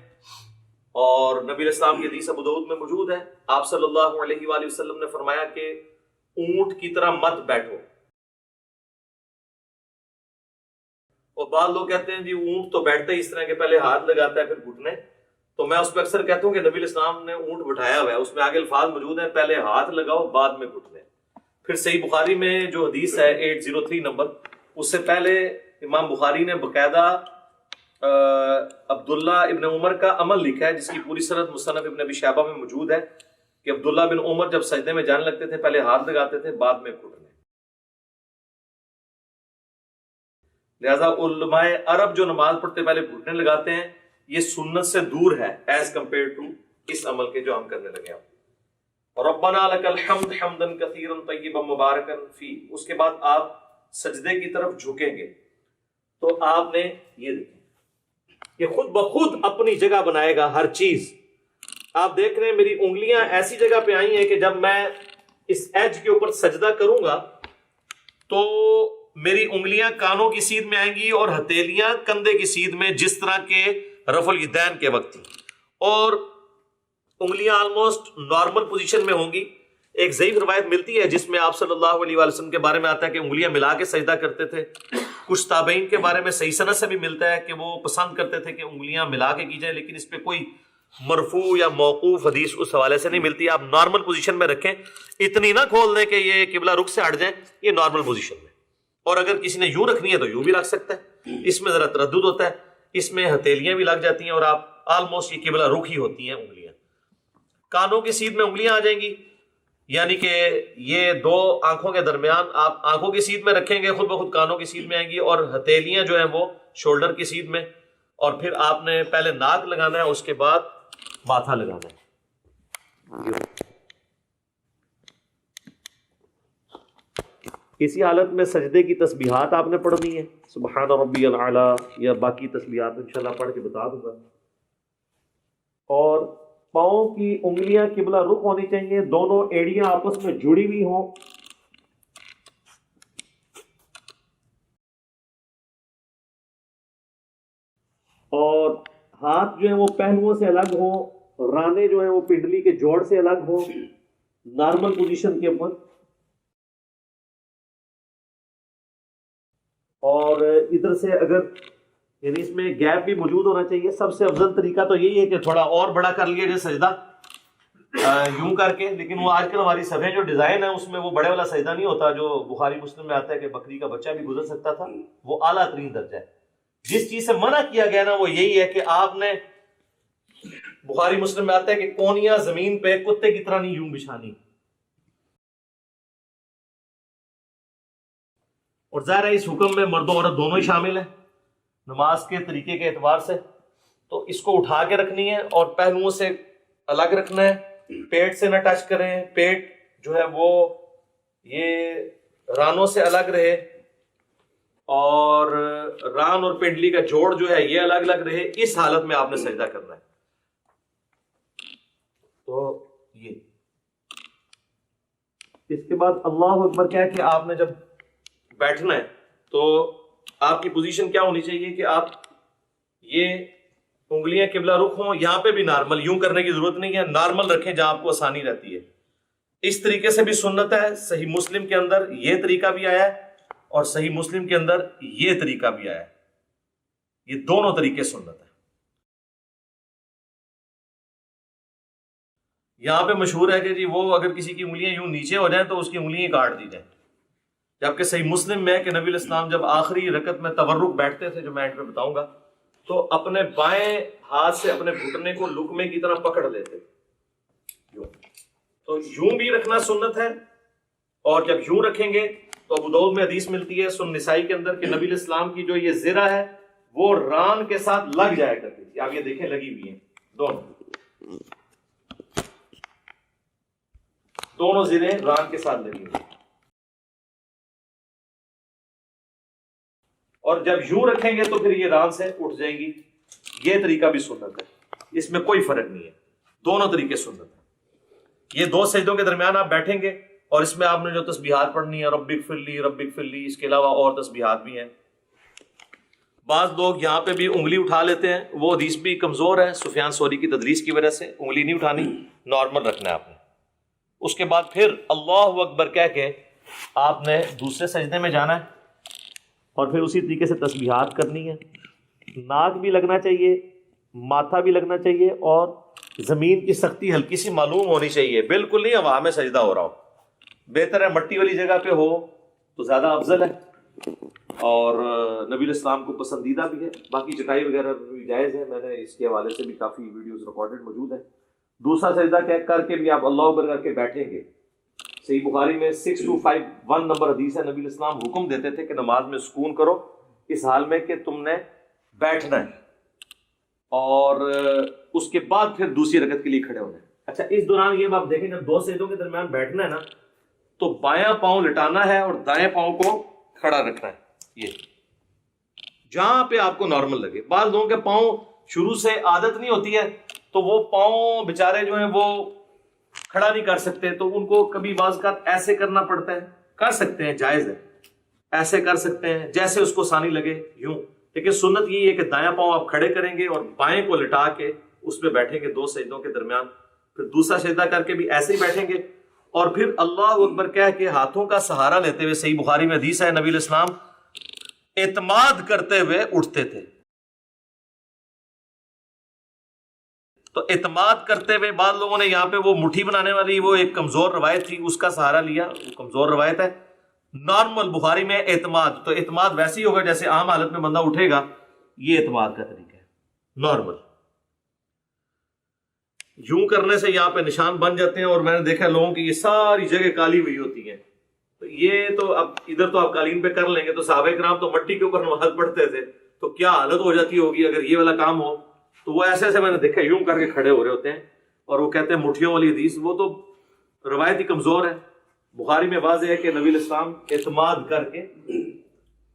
اور نبی علیہ السلام کی حدیث ابو داؤد میں موجود ہے، آپ صلی اللہ علیہ وآلہ وسلم نے فرمایا کہ اونٹ کی طرح مت بیٹھو۔ اور بعض لوگ کہتے ہیں جی اونٹ تو بیٹھتا ہی اس طرح کے پہلے ہاتھ لگاتا ہے پھر گھٹنے، تو میں اس پہ اکثر کہتا ہوں کہ نبی علیہ السلام نے اونٹ بٹھایا ہوا ہے، اس میں آگے الفاظ موجود ہیں پہلے ہاتھ لگاؤ بعد میں گھٹنے۔ پھر صحیح بخاری میں جو حدیث ہے 803 نمبر، اس سے پہلے امام بخاری نے باقاعدہ عبداللہ ابن عمر کا عمل لکھا ہے جس کی پوری سند مصنف ابن ابی شیبہ میں موجود ہے کہ عبداللہ بن عمر جب سجدے میں جانے لگتے تھے پہلے ہاتھ لگاتے تھے بعد میں گھٹنے۔ لہذا علماء عرب جو نماز پڑھتے پہلے گھٹنے لگاتے ہیں یہ سنت سے دور ہے ایز کمپیئر ٹو اس عمل کے جو ہم کرنے لگے ہیں۔ ربنا لک الحمد حمدا کثیرا طیبا مبارکا فی، اس کے بعد آپ سجدے کی طرف جھکیں گے تو آپ نے یہ دیکھیں کہ خود بخود اپنی جگہ بنائے گا ہر چیز۔ آپ دیکھ رہے ہیں میری انگلیاں ایسی جگہ پہ آئی ہیں کہ جب میں اس ایج کے اوپر سجدہ کروں گا تو میری انگلیاں کانوں کی سیدھ میں آئیں گی اور ہتھیلیاں کندھے کی سیدھ میں، جس طرح کے رفع الیدین کے وقت تھی، اور انگلیاں آلموسٹ نارمل پوزیشن میں ہوں گی۔ ایک ضعیف روایت ملتی ہے جس میں آپ صلی اللہ علیہ وآلہ وسلم کے بارے میں آتا ہے کہ انگلیاں ملا کے سجدہ کرتے تھے۔ کچھ تابعین کے بارے میں صحیح سند سے بھی ملتا ہے کہ وہ پسند کرتے تھے کہ انگلیاں ملا کے کی جائیں، لیکن اس پہ کوئی مرفوع یا موقوف حدیث اس حوالے سے نہیں ملتی۔ آپ نارمل پوزیشن میں رکھیں، اتنی نہ کھول دیں کہ یہ قبلہ رخ سے ہٹ جائیں، یہ نارمل پوزیشن میں۔ اور اگر کسی نے یوں رکھنی ہے تو یوں بھی رکھ سکتا ہے، اس میں ذرا تردد ہوتا ہے، اس میں ہتھیلیاں بھی لگ جاتی ہیں اور آپ آلموسٹ یہ قبلہ رخ ہی ہوتی ہیں انگلیاں۔ کانوں کی سیدھ میں انگلیاں آ جائیں گی، یعنی کہ یہ 2 آنکھوں کے درمیان آپ آنکھوں کی سیدھ میں رکھیں گے، خود بخود کانوں کی سیدھ میں آئیں گی، اور ہتھیلیاں جو ہیں وہ شولڈر کی سیدھ میں، اور پھر آپ نے پہلے ناک لگانا ہے اس کے بعد ماتھا لگانا ہے۔ اسی حالت میں سجدے کی تسبیحات آپ نے پڑھنی ہے، سبحان ربی الاعلی یا باقی تسبیحات انشاءاللہ پڑھ کے بتا دوں گا۔ اور پاؤں کی انگلیاں قبلہ رخ ہونی چاہیے، دونوں ایڑیاں آپس میں جڑی ہوئی ہوں، اور ہاتھ جو ہیں وہ پہلوؤں سے الگ ہوں، رانے جو ہیں وہ پنڈلی کے جوڑ سے الگ ہوں، نارمل پوزیشن کے اوپر۔ اور ادھر سے اگر یعنی اس میں گیپ بھی موجود ہونا چاہیے۔ سب سے افضل طریقہ تو یہی ہے کہ تھوڑا اور بڑا کر لیا جائے سجدہ یوں کر کے، لیکن وہ آج کل ہماری صفحے جو ڈیزائن ہے اس میں وہ بڑے والا سجدہ نہیں ہوتا جو بخاری مسلم میں آتا ہے کہ بکری کا بچہ بھی گزر سکتا تھا، وہ اعلیٰ ترین درجہ ہے۔ جس چیز سے منع کیا گیا نا وہ یہی ہے کہ آپ نے، بخاری مسلم میں آتا ہے کہ کونیاں زمین پہ کتے کی طرح نہیں یوں بچھانی، اور ظاہر ہے اس حکم میں مرد و عورت دونوں ہی شامل ہیں نماز کے طریقے کے اعتبار سے، تو اس کو اٹھا کے رکھنی ہے اور پہلوؤں سے الگ رکھنا ہے، پیٹ سے نہ ٹچ کریں، پیٹ جو ہے وہ یہ رانوں سے الگ رہے، اور ران اور پنڈلی کا جوڑ جو ہے یہ الگ الگ رہے۔ اس حالت میں آپ نے سجدہ کرنا ہے۔ تو یہ اس کے بعد اللہ اکبر کیا کہ آپ نے جب بیٹھنا ہے تو آپ کی پوزیشن کیا ہونی چاہیے کہ آپ یہ انگلیاں قبلہ رخ ہوں، یہاں پہ بھی نارمل، یوں کرنے کی ضرورت نہیں ہے، نارمل رکھیں جہاں آپ کو آسانی رہتی ہے۔ اس طریقے سے بھی سنت ہے، صحیح مسلم کے اندر یہ طریقہ بھی آیا ہے، اور صحیح مسلم کے اندر یہ طریقہ بھی آیا ہے. یہ دونوں طریقے سنت ہے. یہاں پہ مشہور ہے کہ جی وہ اگر کسی کی انگلیاں یوں نیچے ہو جائیں تو اس کی انگلیاں کاٹ دی جائیں، جبکہ صحیح مسلم میں کہ نبی علیہ السلام جب آخری رکعت میں تورک بیٹھتے تھے، جو میں اینڈ پہ بتاؤں گا، تو اپنے بائیں ہاتھ سے اپنے گھٹنے کو لقمے کی طرح پکڑ لیتے یوں. تو یوں بھی رکھنا سنت ہے، اور جب یوں رکھیں گے تو ابو داؤد میں حدیث ملتی ہے سنن نسائی کے اندر کہ نبی علیہ السلام کی جو یہ زرہ ہے وہ ران کے ساتھ لگ جایا کرتی تھی. آپ یہ دیکھیں لگی ہوئی ہیں دونوں زریں ران کے ساتھ لگی ہوئی. اور جب یوں رکھیں گے تو پھر یہ ران سے اٹھ جائیں گی. یہ طریقہ بھی سنت ہے، اس میں کوئی فرق نہیں ہے، دونوں طریقے سنت ہیں. یہ دو سجدوں کے درمیان آپ بیٹھیں گے اور اس میں آپ نے جو تسبیحات پڑھنی ہے، رب اغفر لی رب اغفر لی، اس کے علاوہ اور تسبیحات بھی ہیں. بعض لوگ یہاں پہ بھی انگلی اٹھا لیتے ہیں، وہ حدیث بھی کمزور ہے، سفیان ثوری کی تدلیس کی وجہ سے. انگلی نہیں اٹھانی، نارمل رکھنا ہے آپ نے. اس کے بعد پھر اللہ اکبر کہہ کے آپ نے دوسرے سجدے میں جانا ہے اور پھر اسی طریقے سے تسبیحات کرنی ہے. ناک بھی لگنا چاہیے، ماتھا بھی لگنا چاہیے، اور زمین کی سختی ہلکی سی معلوم ہونی چاہیے. بالکل نہیں ہوا میں سجدہ ہو رہا ہو. بہتر ہے مٹی والی جگہ پہ ہو تو زیادہ افضل ہے، اور نبی علیہ السلام کو پسندیدہ بھی ہے. باقی چٹائی وغیرہ بھی جائز ہے، میں نے اس کے حوالے سے بھی کافی ویڈیوز ریکارڈڈ موجود ہیں. دوسرا سجدہ کر کے بھی آپ اللہ اکبر کر کے بیٹھیں گے. صحیح بخاری میں 6251 نمبر حدیث ہے، نبی علیہ السلام حکم دیتے تھے کہ نماز میں سکون کرو اس حال میں کہ تم نے بیٹھنا ہے، اور اس کے بعد پھر دوسری رکعت کے لیے کھڑے ہونا ہے. اچھا، اس دوران یہ آپ دیکھیں جب دو سجدوں کے درمیان بیٹھنا ہے نا تو بایاں پاؤں لٹانا ہے اور دائیں پاؤں کو کھڑا رکھنا ہے. یہ جہاں پہ آپ کو نارمل لگے. بعض لوگوں کے پاؤں شروع سے عادت نہیں ہوتی ہے تو وہ پاؤں بےچارے جو ہیں وہ کھڑا نہیں کر سکتے، تو ان کو کبھی بعض کا ایسے کرنا پڑتا ہے. کر سکتے ہیں، جائز ہے، ایسے کر سکتے ہیں جیسے اس کو آسانی لگے یوں. لیکن سنت یہ ہے کہ دایاں پاؤں آپ کھڑے کریں گے اور بائیں کو لٹا کے اس پہ بیٹھیں گے دو سجدوں کے درمیان. پھر دوسرا سجدہ کر کے بھی ایسے ہی بیٹھیں گے، اور پھر اللہ اکبر کہہ کے ہاتھوں کا سہارا لیتے ہوئے، صحیح بخاری میں حدیث ہے نبی علیہ السلام اعتماد کرتے ہوئے اٹھتے تھے. تو اعتماد کرتے ہوئے بعض لوگوں نے یہاں پہ وہ مٹھی بنانے والی وہ ایک کمزور روایت تھی، اس کا سہارا لیا. وہ کمزور روایت ہے. نارمل بخاری میں اعتماد، تو اعتماد ویسے ہی ہوگا جیسے عام حالت میں بندہ اٹھے گا. یہ اعتماد کا طریقہ ہے نارمل. یوں کرنے سے یہاں پہ نشان بن جاتے ہیں، اور میں نے دیکھا لوگوں کی یہ ساری جگہ کالی ہوئی ہوتی ہیں. تو یہ تو اب ادھر تو آپ قالین پہ کر لیں گے، تو صحابہ کرام تو مٹی کے اوپر نماز پڑھتے تھے، تو کیا حالت ہو جاتی ہوگی اگر یہ والا کام ہو. تو وہ ایسے ایسے میں نے دیکھا یوں کر کے کھڑے ہو رہے ہوتے ہیں، اور وہ کہتے ہیں مٹھیوں والی حدیث، وہ تو روایت ہی کمزور ہے. بخاری میں واضح ہے کہ نبی علیہ السلام اعتماد کر کے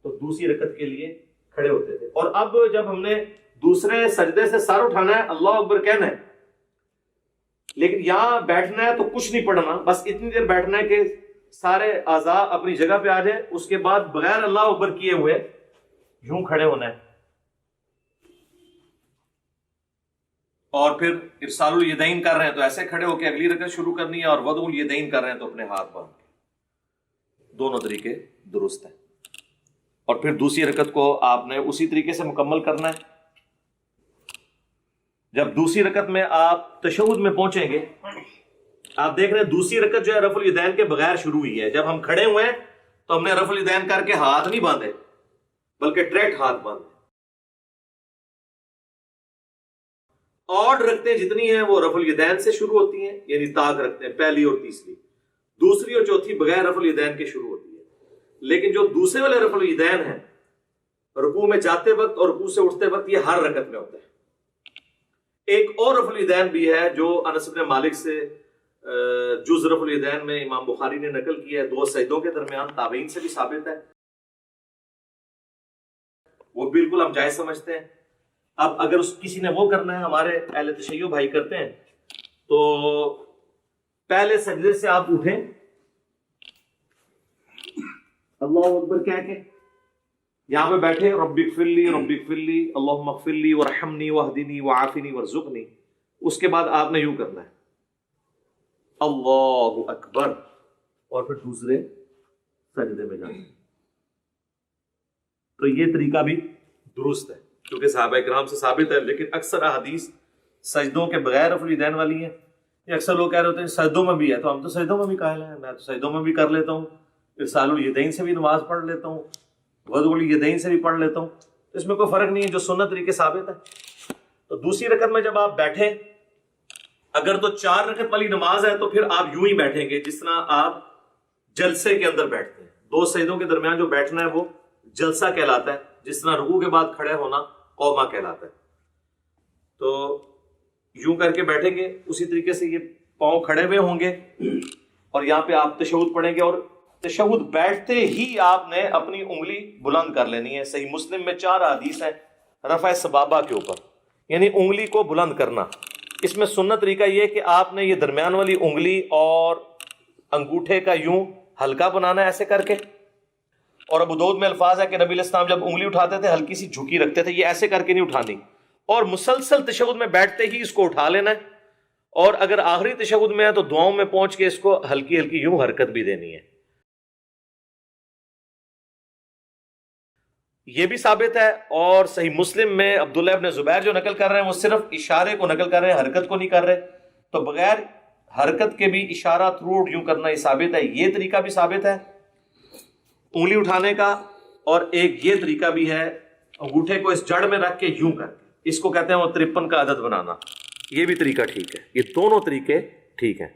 تو دوسری رکعت کے لیے کھڑے ہوتے تھے. اور اب جب ہم نے دوسرے سجدے سے سر اٹھانا ہے، اللہ اکبر کہنا ہے، لیکن یہاں بیٹھنا ہے تو کچھ نہیں پڑھنا، بس اتنی دیر بیٹھنا ہے کہ سارے اعضاء اپنی جگہ پہ آ جائیں. اس کے بعد بغیر اللہ اکبر کیے ہوئے یوں کھڑے ہونا ہے، اور پھر ارسال الیدین کر رہے ہیں تو ایسے کھڑے ہو کے اگلی رکعت شروع کرنی ہے، اور وضع الیدین کر رہے ہیں تو اپنے ہاتھ باندھ کے. دونوں طریقے درست ہیں. اور پھر دوسری رکعت کو آپ نے اسی طریقے سے مکمل کرنا ہے. جب دوسری رکعت میں آپ تشہد میں پہنچیں گے، آپ دیکھ رہے ہیں دوسری رکعت جو ہے رفع الیدین کے بغیر شروع ہوئی ہے. جب ہم کھڑے ہوئے ہیں تو ہم نے رفع الیدین کر کے ہاتھ نہیں باندھے، بلکہ ڈائریکٹ ہاتھ باندھے. اور رکھتے جتنی ہیں وہ رفع الیدین سے شروع ہوتی ہیں، یعنی طاق رکھتے ہیں پہلی اور تیسری. دوسری اور چوتھی بغیر رفع الیدین کے شروع ہوتی ہے. لیکن جو دوسرے والے رفع الیدین ہیں، رکوع میں جاتے وقت اور رکوع سے اٹھتے وقت، یہ ہر رکعت میں ہوتا ہے. ایک اور رفع الیدین بھی ہے جو انس بن مالک سے جز رفع الیدین میں امام بخاری نے نقل کیا ہے، دو سجدوں کے درمیان، تابعین سے بھی ثابت ہے. وہ بالکل ہم جائز سمجھتے ہیں. اب اگر کسی نے وہ کرنا ہے، ہمارے اہل تشیع بھائی کرتے ہیں، تو پہلے سجدے سے آپ اٹھیں اللہ اکبر کہہ کے، یہاں پہ بیٹھے رب اغفر لی رب اغفر لی اللہم اغفر لی وارحمنی واہدنی وعافنی وارزقنی. اس کے بعد آپ نے یوں کرنا ہے اللہ اکبر، اور پھر دوسرے سجدے میں جانا ہے. تو یہ طریقہ بھی درست ہے کیونکہ صحابہ کرام سے ثابت ہے. لیکن اکثر احادیث سجدوں کے بغیر رفع الیدین والی ہیں. یہ اکثر لوگ کہہ رہے ہوتے ہیں سجدوں میں بھی ہے، تو ہم تو سجدوں میں بھی قائل ہیں، میں تو سجدوں میں بھی کر لیتا ہوں، ارسال الیدین سے بھی نماز پڑھ لیتا ہوں، وضع الیدین سے بھی پڑھ لیتا ہوں. تو اس میں کوئی فرق نہیں ہے، جو سنت طریقے ثابت ہے. تو دوسری رکعت میں جب آپ بیٹھیں، اگر تو 4 رکعت والی نماز ہے تو پھر آپ یوں ہی بیٹھیں گے جس طرح آپ جلسے کے اندر بیٹھتے ہیں. 2 سجدوں کے درمیان جو بیٹھنا ہے وہ جلسہ کہلاتا ہے، جس طرح رکوع کے بعد کھڑے ہونا قومہ کہلاتا ہے. تو یوں کر کے بیٹھیں گے، اسی طریقے سے یہ پاؤں کھڑے ہوئے ہوں گے اور یہاں پہ آپ تشہد پڑھیں گے، اور تشہد بیٹھتے ہی آپ نے اپنی انگلی بلند کر لینی ہے. صحیح مسلم میں 4 حدیث ہیں رفع سبابہ کے اوپر، یعنی انگلی کو بلند کرنا. اس میں سنت طریقہ یہ کہ آپ نے یہ درمیان والی انگلی اور انگوٹھے کا یوں ہلکا بنانا ہے ایسے کر کے. اور ابو داؤد میں الفاظ ہے کہ نبی علیہ السلام جب انگلی اٹھاتے تھے ہلکی سی جھکی رکھتے تھے، یہ ایسے کر کے نہیں اٹھانی، اور مسلسل تشہد میں بیٹھتے ہی اس کو اٹھا لینا ہے. اور اگر آخری تشہد میں ہے تو دعاؤں میں پہنچ کے اس کو ہلکی ہلکی یوں حرکت بھی دینی ہے. یہ بھی ثابت ہے. اور صحیح مسلم میں عبداللہ ابن زبیر جو نقل کر رہے ہیں وہ صرف اشارے کو نقل کر رہے ہیں، حرکت کو نہیں کر رہے. تو بغیر حرکت کے بھی اشارہ تھرو یوں کرنا یہ ثابت ہے. یہ طریقہ بھی ثابت ہے انگلی اٹھانے کا، اور ایک یہ طریقہ بھی ہے انگوٹھے کو اس جڑ میں رکھ کے یوں کر کے، اس کو کہتے ہیں وہ 53 کا عدد بنانا. یہ بھی طریقہ ٹھیک ہے. یہ دونوں طریقے ٹھیک ہیں.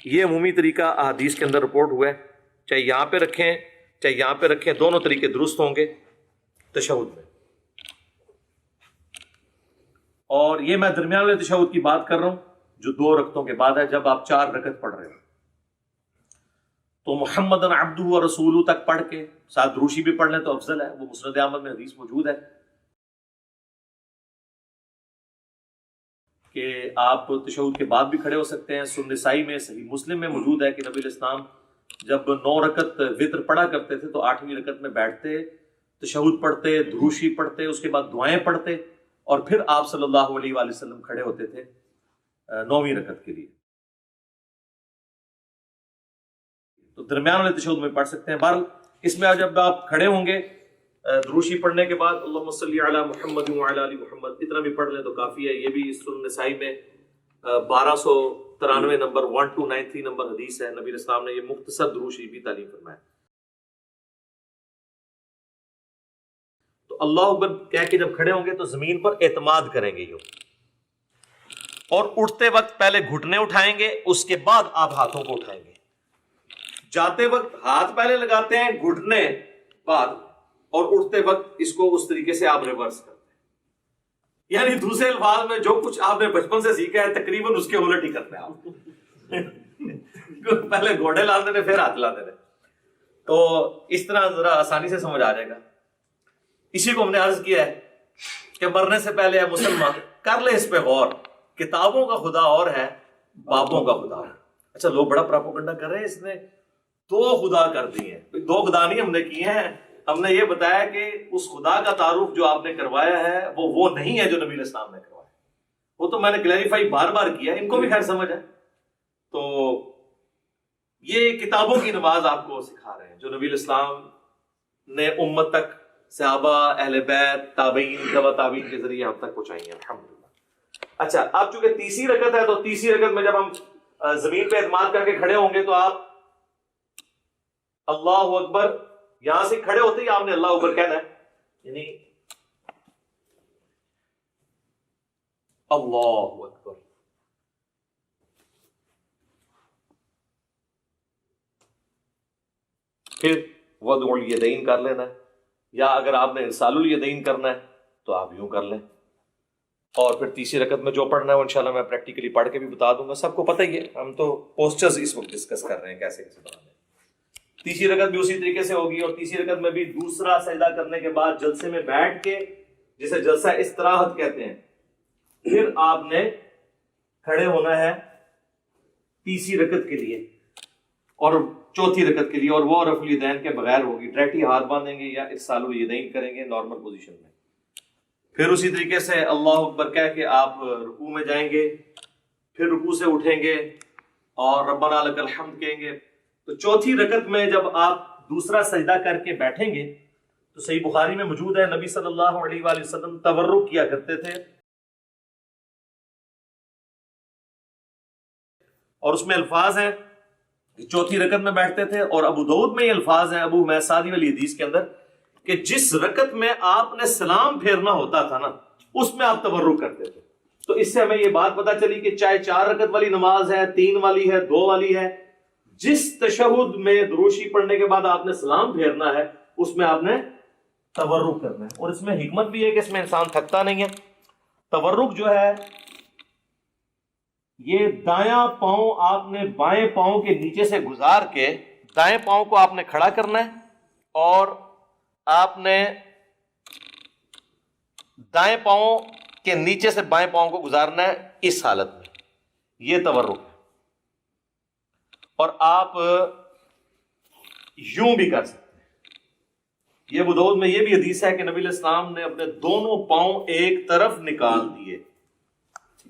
یہ عمومی طریقہ احادیث کے اندر رپورٹ ہوا ہے، چاہے یہاں پہ رکھیں چاہے یہاں پہ رکھیں، دونوں طریقے درست ہوں گے تشہد میں. اور یہ میں درمیان والے تشہد کی بات کر رہا ہوں جو 2 رکعتوں کے بعد ہے. جب آپ 4 رکعت پڑھ رہے ہو تو محمدن عبدہ و رسولہ تک پڑھ کے ساتھ دروشی بھی پڑھ لیں تو افضل ہے. وہ مسند احمد میں حدیث موجود ہے کہ آپ تشہد کے بعد بھی کھڑے ہو سکتے ہیں. سنن نسائی میں صحیح مسلم میں موجود ہے کہ نبی علیہ السلام جب 9 رکعت وطر پڑھا کرتے تھے تو 8ویں رکعت میں بیٹھتے، تشہد پڑھتے، دروشی پڑھتے، اس کے بعد دعائیں پڑھتے، اور پھر آپ صلی اللہ علیہ وآلہ وسلم کھڑے ہوتے تھے 9ویں رکعت کے لیے. تو درمیان والے تشہد میں پڑھ سکتے ہیں. بہرحال اس میں جب آپ کھڑے ہوں گے دروشی پڑھنے کے بعد اللہم صلی علی محمد وعلی آل محمد اتنا بھی پڑھ لیں تو کافی ہے. یہ بھی سنن نسائی میں 1293 نمبر 1293 نمبر حدیث ہے. نبی علیہ السلام نے یہ مختصر دروشی بھی تعلیم فرمایا. تو اللہ اکبر کہہ کے جب کھڑے ہوں گے تو زمین پر اعتماد کریں گے یوں، اور اٹھتے وقت پہلے گھٹنے اٹھائیں گے، اس کے بعد آپ ہاتھوں کو اٹھائیں گے. جاتے وقت ہاتھ پہلے لگاتے ہیں، گھٹنے بعد، اور اٹھتے وقت اس کو اس طریقے سے آپ ریورس کرتے ہیں. یعنی دوسرے الفاظ میں جو کچھ آپ نے بچپن سے سیکھا ہے تقریباً اس کے الٹ ہی کرتے ہیں آپ. پہلے گھوڑے لاتے تھے پھر ہاتھ لاتے تھے. تو اس طرح ذرا آسانی سے سمجھ آ جائے گا. اسی کو ہم نے عرض کیا ہے کہ مرنے سے پہلے ہے مسلمان کر لے اس پہ غور. کتابوں کا خدا اور ہے، بابوں کا خدا ہے. اچھا لوگ بڑا پراپوگنڈا کر رہے ہیں اس نے 2 خدا کر دی ہیں. 2 خدا نہیں ہم نے کیے ہیں، ہم نے یہ بتایا کہ اس خدا کا تعارف جو آپ نے کروایا ہے وہ نہیں ہے جو نبی علیہ السلام نے کروایا. وہ تو میں نے کلیریفائی بار بار کیا، ان کو بھی خیر سمجھ ہے. تو یہ کتابوں کی نماز آپ کو سکھا رہے ہیں جو نبی علیہ السلام نے امت تک، صحابہ، اہل بیت، تابعین، تبع تابعین کے ذریعے ہم تک پہنچائی ہیں الحمدللہ. اچھا اب چونکہ تیسری رکعت ہے تو تیسری رکعت میں جب ہم زمین پہ اعتماد کر کے کھڑے ہوں گے تو آپ اللہ اکبر، یہاں سے کھڑے ہوتے ہی آپ نے اللہ اکبر کہنا ہے، یعنی اللہ اکبر. پھر وضع الیدین کر لینا ہے، یا اگر آپ نے ارسال الیدین کرنا ہے تو آپ یوں کر لیں. اور پھر تیسری رکعت میں جو پڑھنا ہے وہ انشاءاللہ میں پریکٹیکلی پڑھ کے بھی بتا دوں گا. سب کو پتہ ہی ہے، ہم تو پوسچرز اس وقت ڈسکس کر رہے ہیں کیسے بنانے. تیسری رکعت بھی اسی طریقے سے ہوگی، اور تیسری رکعت میں بھی دوسرا سجدہ کرنے کے بعد جلسے میں بیٹھ کے، جسے جلسہ استراحت کہتے ہیں، پھر آپ نے کھڑے ہونا ہے تیسری رکعت کے لیے اور چوتھی رکعت کے لیے، اور وہ رفع الیدین کے بغیر ہوگی. ڈائریکٹلی ہاتھ باندھیں گے یا ارسال الیدین کریں گے نارمل پوزیشن میں. پھر اسی طریقے سے اللہ اکبر کہہ کے آپ رکوع میں جائیں گے، پھر رکوع سے اٹھیں گے اور ربنا لک الحمد کہیں گے. تو چوتھی رکعت میں جب آپ دوسرا سجدہ کر کے بیٹھیں گے تو صحیح بخاری میں موجود ہے نبی صلی اللہ علیہ وآلہ وسلم تورک کیا کرتے تھے، اور اس میں الفاظ ہیں کہ چوتھی رکعت میں بیٹھتے تھے، اور ابو داؤد میں یہ الفاظ ہیں ابو حمید سعدی والی حدیث کے اندر کہ جس رکعت میں آپ نے سلام پھیرنا ہوتا تھا نا اس میں آپ تورک کرتے تھے۔ تو اس سے ہمیں یہ بات پتا چلی کہ چاہے 4 رکعت والی نماز ہے، 3 والی ہے، 2 والی ہے، جس تشہد میں دروشی پڑھنے کے بعد آپ نے سلام پھیرنا ہے اس میں آپ نے تورک کرنا ہے۔ اور اس میں حکمت بھی ہے کہ اس میں انسان تھکتا نہیں ہے۔ تورک جو ہے یہ دایاں پاؤں آپ نے بائیں پاؤں کے نیچے سے گزار کے دائیں پاؤں کو آپ نے کھڑا کرنا ہے، اور آپ نے دائیں پاؤں کے نیچے سے بائیں پاؤں کو گزارنا ہے اس حالت میں، یہ تورک ہے۔ اور آپ یوں بھی کر سکتے ہیں، یہ ابو داؤد میں یہ بھی حدیث ہے کہ نبی علیہ السلام نے اپنے دونوں پاؤں ایک طرف نکال دیے،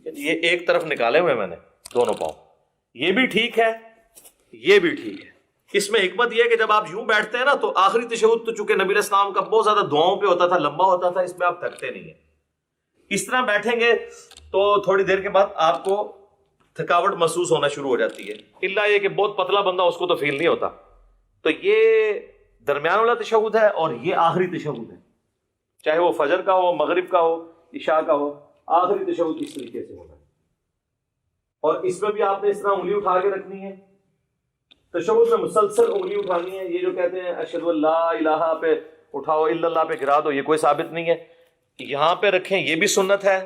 یہ ایک طرف نکالے ہوئے میں نے دونوں پاؤں، یہ بھی ٹھیک ہے، یہ بھی ٹھیک ہے۔ اس میں حکمت یہ ہے کہ جب آپ یوں بیٹھتے ہیں نا تو آخری تشہد تو چونکہ نبی علیہ السلام کا بہت زیادہ دعاؤں پہ ہوتا تھا، لمبا ہوتا تھا، اس میں آپ تھکتے نہیں ہیں۔ اس طرح بیٹھیں گے تو تھوڑی دیر کے بعد آپ کو تھکاوٹ محسوس ہونا شروع ہو جاتی ہے، الا یہ کہ بہت پتلا بندہ اس کو تو فیل نہیں ہوتا۔ تو یہ درمیان والا تشہد ہے اور یہ آخری تشہد ہے، چاہے وہ فجر کا ہو، مغرب کا ہو، عشاء کا ہو، آخری تشہد اس طریقے سے ہونا ہے۔ اور اس میں بھی آپ نے اس طرح انگلی اٹھا کے رکھنی ہے، تشہد میں مسلسل انگلی اٹھانی ہے۔ یہ جو کہتے ہیں اشہد ان لا الہ پہ اٹھاؤ، الا اللہ پہ گرا دو، یہ کوئی ثابت نہیں ہے، یہاں پہ رکھیں، یہ بھی سنت ہے۔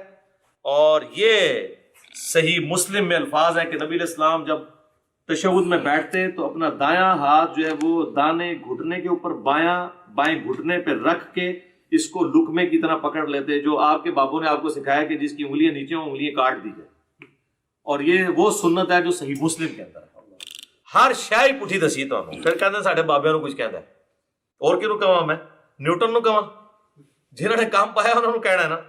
اور یہ صحیح مسلم میں الفاظ ہے کہ نبی علیہ السلام جب تشہد میں بیٹھتے تو اپنا دایاں ہاتھ جو ہے وہ دانے گھٹنے کے اوپر بائیں گھٹنے پہ رکھ کے اس کو لقمے کی طرح پکڑ لیتے، جو آپ کے بابوں نے آپ کو سکھایا کہ جس کی انگلیاں نیچے ہوں انگلیاں کاٹ دی جائے۔ اور یہ وہ سنت ہے جو صحیح مسلم کے اندر ہے۔ ہر شے پٹھی دسی تو پھر کہتے ہیں ساڈے بابے نو کچھ کہتا ہے، اور کیوں کہاں میں نیوٹن نو کہاں، جنہوں نے کام پایا انہوں نے کہنا ہے نا۔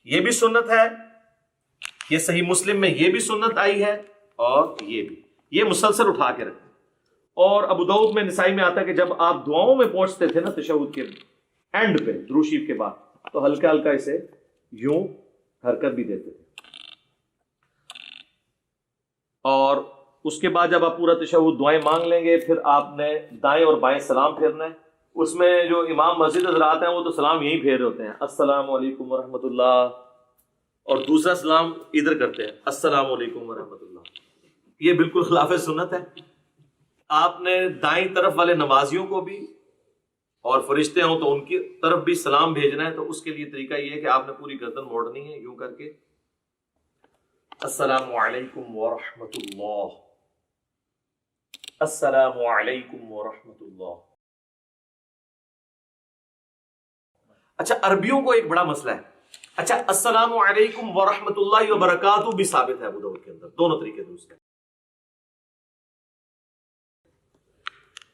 یہ بھی سنت ہے، یہ صحیح مسلم میں یہ بھی سنت آئی ہے، اور یہ مسلسل اٹھا کے رکھیں۔ اور ابو داؤد میں، نسائی میں آتا ہے کہ جب آپ دعاؤں میں پہنچتے تھے نا تشہد کے اینڈ پہ دروشی کے بعد تو ہلکا ہلکا اسے یوں حرکت بھی دیتے تھے۔ اور اس کے بعد جب آپ پورا تشہد دعائیں مانگ لیں گے پھر آپ نے دائیں اور بائیں سلام پھیرنا ہے۔ اس میں جو امام مسجد حضرات ہیں وہ تو سلام یہی پھیر ہوتے ہیں، السلام علیکم ورحمۃ اللہ، اور دوسرا سلام ادھر کرتے ہیں، السلام علیکم ورحمۃ اللہ۔ یہ بالکل خلاف سنت ہے۔ آپ نے دائیں طرف والے نمازیوں کو بھی، اور فرشتے ہوں تو ان کی طرف بھی سلام بھیجنا ہے، تو اس کے لیے طریقہ یہ ہے کہ آپ نے پوری گردن موڑنی ہے یوں کر کے، السلام علیکم ورحمۃ اللہ، السلام علیکم ورحمۃ اللہ۔ اچھا، عربیوں کو ایک بڑا مسئلہ ہے۔ اچھا، السلام علیکم ورحمۃ اللہ وبرکاتہ بھی ثابت ہے ابو داؤد کے اندر، دونوں طریقے درست ہیں۔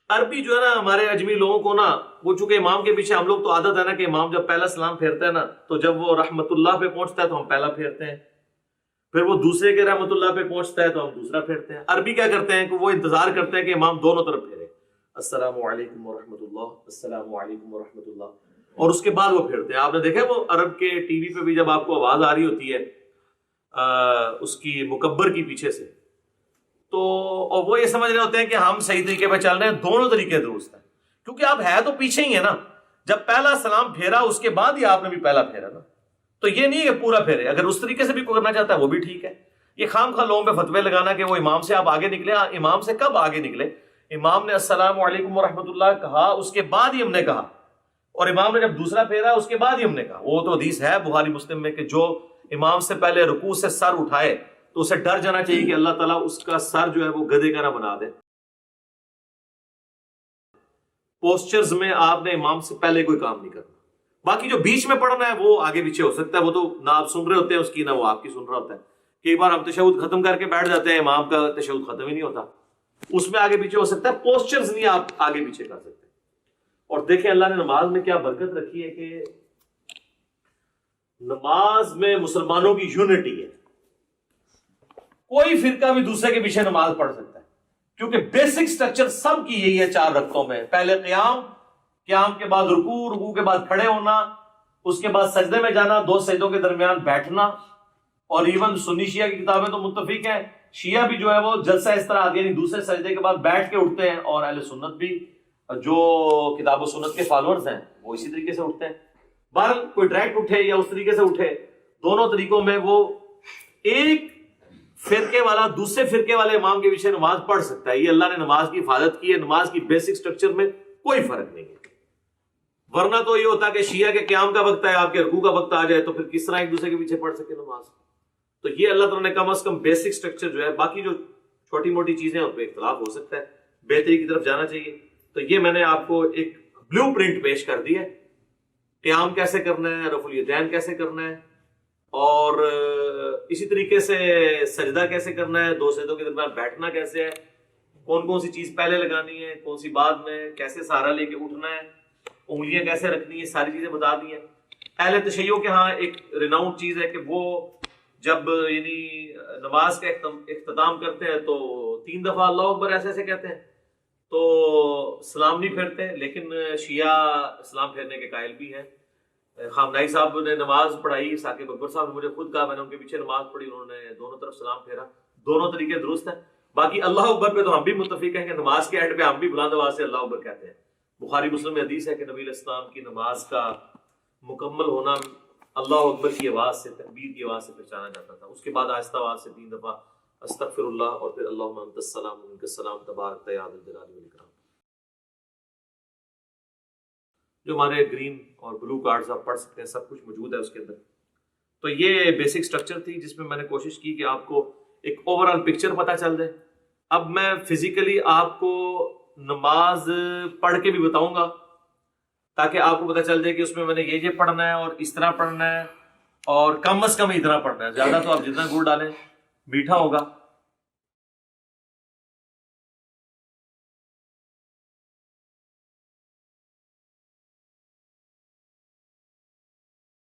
عربی جو ہے نا ہمارے اجمی لوگوں کو نا، وہ چونکہ امام کے پیچھے ہم لوگ تو عادت ہے نا کہ امام جب پہلا سلام پھیرتا ہے نا تو جب وہ رحمت اللہ پہ پہنچتا ہے تو ہم پہلا پھیرتے ہیں، پھر وہ دوسرے کے رحمت اللہ پہ پہنچتا ہے تو ہم دوسرا پھیرتے ہیں۔ عربی کیا کرتے ہیں کہ وہ انتظار کرتے ہیں کہ امام دونوں طرف پھیرے، السلام علیکم ورحمۃ اللہ، السلام علیکم ورحمۃ اللہ، اور اس کے بعد وہ پھیرتے ہیں۔ آپ نے دیکھا وہ عرب کے ٹی وی پہ بھی جب آپ کو آواز آ رہی ہوتی ہے اس کی مکبر کی پیچھے سے، تو اور وہ یہ سمجھ رہے ہوتے ہیں کہ ہم صحیح طریقے پہ چل رہے ہیں، دونوں طریقے درست ہیں، کیونکہ آپ ہے تو پیچھے ہی ہیں نا۔ جب پہلا سلام پھیرا اس کے بعد ہی آپ نے بھی پہلا پھیرا نا، تو یہ نہیں کہ پورا پھیرے، اگر اس طریقے سے بھی کوئی کرنا چاہتا ہے وہ بھی ٹھیک ہے۔ یہ خام خواہ لوگوں پہ فتوے لگانا کہ وہ امام سے آپ آگے نکلے، امام سے کب آگے نکلے؟ امام نے السلام علیکم ورحمۃ اللہ کہا، اس کے بعد ہی ہم نے کہا، اور امام نے جب دوسرا پھیرا اس کے بعد ہی ہم نے کہا۔ وہ تو حدیث ہے بخاری مسلم میں کہ جو امام سے پہلے رکوع سے سر اٹھائے تو اسے ڈر جانا چاہیے کہ اللہ تعالیٰ اس کا سر جو ہے وہ گدھے کا نہ بنا دے۔ پوسچرز میں آپ نے امام سے پہلے کوئی کام نہیں کرنا۔ باقی جو بیچ میں پڑھنا ہے وہ آگے پیچھے ہو سکتا ہے، وہ تو نہ آپ سن رہے ہوتے ہیں اس کی، نہ وہ آپ کی سن رہا ہوتا ہے۔ کئی بار ہم تشہد ختم کر کے بیٹھ جاتے ہیں، امام کا تشہد ختم ہی نہیں ہوتا، اس میں آگے پیچھے ہو سکتا ہے، پوسچرز نہیں آپ آگے پیچھے کر سکتے۔ اور دیکھیں اللہ نے نماز میں کیا برکت رکھی ہے کہ نماز میں مسلمانوں کی یونٹی ہے، کوئی فرقہ بھی دوسرے کے پیچھے نماز پڑھ سکتا ہے، کیونکہ بیسک سٹرکچر سب کی یہی ہے 4 رکعتوں میں. پہلے قیام کے بعد رکوع کے بعد کھڑے ہونا, اس کے بعد سجدے میں جانا, 2 سجدوں کے درمیان بیٹھنا. اور ایون سنی شیعہ کی کتابیں تو متفق ہیں, شیعہ بھی جو ہے وہ جلسہ اس طرح آتی ہے, یعنی دوسرے سجدے کے بعد بیٹھ کے اٹھتے ہیں, اور اہل سنت بھی جو کتاب و سنت کے فالوورز ہیں وہ اسی طریقے سے اٹھتے ہیں. بہرحال کوئی ڈائریکٹ اٹھے یا اس طریقے سے اٹھے, دونوں طریقوں میں وہ ایک فرقے والا دوسرے فرقے والے امام کے پیچھے نماز پڑھ سکتا ہے. یہ اللہ نے نماز کی حفاظت کی ہے, نماز کی بیسک سٹرکچر میں کوئی فرق نہیں ہے. ورنہ تو یہ ہوتا کہ شیعہ کے قیام کا وقت ہے, آپ کے رکوع کا وقت آ جائے تو پھر کس طرح ایک دوسرے کے پیچھے پڑھ سکے نماز. تو یہ اللہ تعالیٰ نے کم از کم بیسک سٹرکچر جو ہے, باقی جو چھوٹی موٹی چیزیں ان پہ اختلاف ہو سکتا ہے, بہتری کی طرف جانا چاہیے. تو یہ میں نے آپ کو ایک بلو پرنٹ پیش کر دی ہے, قیام کیسے کرنا ہے, رفع الیدین کیسے کرنا ہے, اور اسی طریقے سے سجدہ کیسے کرنا ہے, 2 سجدوں کے درمیان بیٹھنا کیسے ہے, کون کون سی چیز پہلے لگانی ہے, کون سی بعد میں, کیسے سہارا لے کے اٹھنا ہے, انگلیاں کیسے رکھنی ہے, ساری چیزیں بتا دی ہیں. اہل تشیع کے ہاں ایک ریناؤنڈ چیز ہے کہ وہ جب یعنی نماز کا اختتام کرتے ہیں تو 3 دفعہ اللہ اکبر ایسے کہتے ہیں, تو سلام نہیں پھیرتے. لیکن شیعہ سلام پھیرنے کے قائل بھی ہیں. خامنائی صاحب نے نماز پڑھائی, ثاقب اکبر صاحب نے مجھے خود کہا, میں نے ان کے پیچھے نماز پڑھی, انہوں نے دونوں طرف سلام پھیرا. دونوں طریقے درست ہیں. باقی اللہ اکبر پہ تو ہم بھی متفق ہیں کہ نماز کے اینڈ پہ ہم بھی بلند آواز سے اللہ اکبر کہتے ہیں. بخاری مسلم میں حدیث ہے کہ نبی علیہ السلام کی نماز کا مکمل ہونا اللہ اکبر کی آواز سے, تکبیر کی آواز سے پہچانا جاتا تھا. اس کے بعد آہستہ آواز سے 3 دفعہ استغفر اللہ, اور پھر اللہم انت السلام و منک السلام تبارک یا ذا الجلال والاکرام. جو ہمارے گرین اور بلو کارڈز آپ پڑھ سکتے ہیں, سب کچھ موجود ہے اس کے اندر. تو یہ بیسک سٹرکچر تھی جس میں نے کوشش کی کہ آپ کو ایک اوور آل پکچر پتہ چل جائے. اب میں فزیکلی آپ کو نماز پڑھ کے بھی بتاؤں گا تاکہ آپ کو پتہ چل جائے کہ اس میں نے یہ پڑھنا ہے اور اس طرح پڑھنا ہے, اور کم از کم اتنا پڑھنا ہے. زیادہ تو آپ جتنا گڑ ڈالیں میٹھا ہوگا.